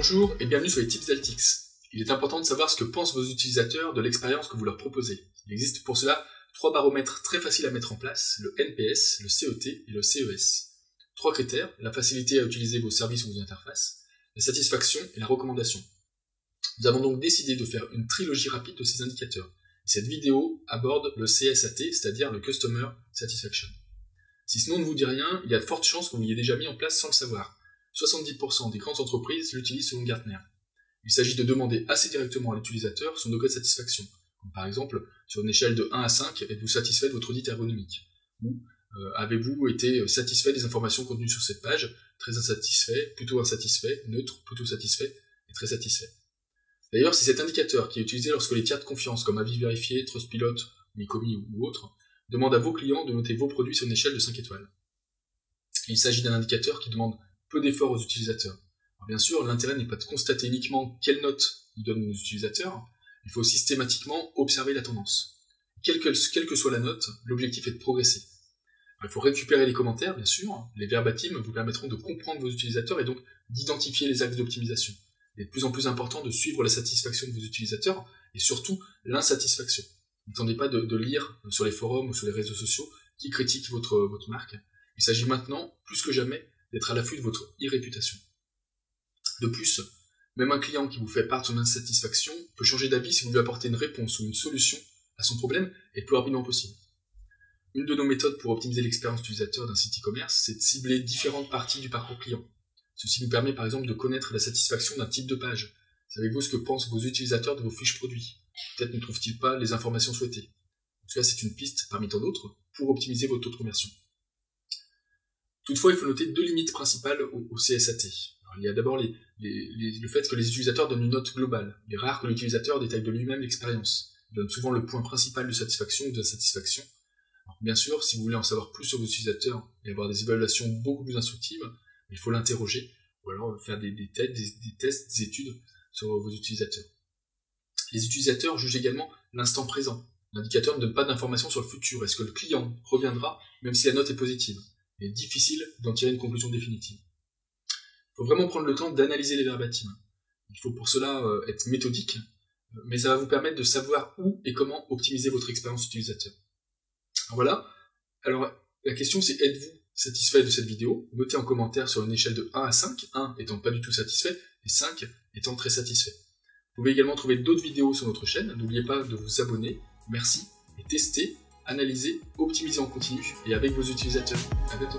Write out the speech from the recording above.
Bonjour et bienvenue sur les tips d'Altix. Il est important de savoir ce que pensent vos utilisateurs de l'expérience que vous leur proposez. Il existe pour cela 3 baromètres très faciles à mettre en place, le NPS, le CET et le CES. 3 critères, la facilité à utiliser vos services ou vos interfaces, la satisfaction et la recommandation. Nous avons donc décidé de faire une trilogie rapide de ces indicateurs. Cette vidéo aborde le CSAT, c'est-à-dire le Customer Satisfaction. Si ce nom ne vous dit rien, il y a de fortes chances que vous l'ayez déjà mis en place sans le savoir. 70% des grandes entreprises l'utilisent selon Gartner. Il s'agit de demander assez directement à l'utilisateur son degré de satisfaction. Comme par exemple, sur une échelle de 1 à 5, êtes-vous satisfait de votre audit ergonomique? Ou avez-vous été satisfait des informations contenues sur cette page? Très insatisfait, plutôt insatisfait, neutre, plutôt satisfait et très satisfait. D'ailleurs, c'est cet indicateur qui est utilisé lorsque les tiers de confiance comme Avis Vérifié, Trustpilot, Micomi ou autres demandent à vos clients de noter vos produits sur une échelle de 5 étoiles. Il s'agit d'un indicateur qui demande peu d'efforts aux utilisateurs. Alors bien sûr, l'intérêt n'est pas de constater uniquement quelle note nous donnent nos utilisateurs, il faut systématiquement observer la tendance. Quelle que soit la note, l'objectif est de progresser. Alors, il faut récupérer les commentaires, bien sûr, les verbatims vous permettront de comprendre vos utilisateurs et donc d'identifier les axes d'optimisation. Il est de plus en plus important de suivre la satisfaction de vos utilisateurs et surtout l'insatisfaction. N'attendez pas de lire sur les forums ou sur les réseaux sociaux qui critiquent votre marque. Il s'agit maintenant, plus que jamais, d'être à l'affût de votre e-réputation. De plus, même un client qui vous fait part de son insatisfaction peut changer d'avis si vous lui apportez une réponse ou une solution à son problème et le plus rapidement possible. Une de nos méthodes pour optimiser l'expérience utilisateur d'un site e-commerce, c'est de cibler différentes parties du parcours client. Ceci nous permet par exemple de connaître la satisfaction d'un type de page. Savez-vous ce que pensent vos utilisateurs de vos fiches produits? Peut-être ne trouvent-ils pas les informations souhaitées. En tout cas, c'est une piste parmi tant d'autres pour optimiser votre taux de conversion. Toutefois, il faut noter 2 limites principales au CSAT. Alors, il y a d'abord le fait que les utilisateurs donnent une note globale. Il est rare que l'utilisateur détaille de lui-même l'expérience. Il donne souvent le point principal de satisfaction ou d'insatisfaction. Alors, bien sûr, si vous voulez en savoir plus sur vos utilisateurs et avoir des évaluations beaucoup plus instructives, il faut l'interroger ou alors faire des tests, des études sur vos utilisateurs. Les utilisateurs jugent également l'instant présent. L'indicateur ne donne pas d'informations sur le futur. Est-ce que le client reviendra même si la note est positive? Il est difficile d'en tirer une conclusion définitive. Il faut vraiment prendre le temps d'analyser les verbatims. Il faut pour cela être méthodique, mais ça va vous permettre de savoir où et comment optimiser votre expérience utilisateur. Alors voilà. Alors la question c'est, êtes-vous satisfait de cette vidéo? Notez en commentaire sur une échelle de 1 à 5, 1 étant pas du tout satisfait et 5 étant très satisfait. Vous pouvez également trouver d'autres vidéos sur notre chaîne, n'oubliez pas de vous abonner, merci, et testez, analysez, optimisez en continu et avec vos utilisateurs. À bientôt.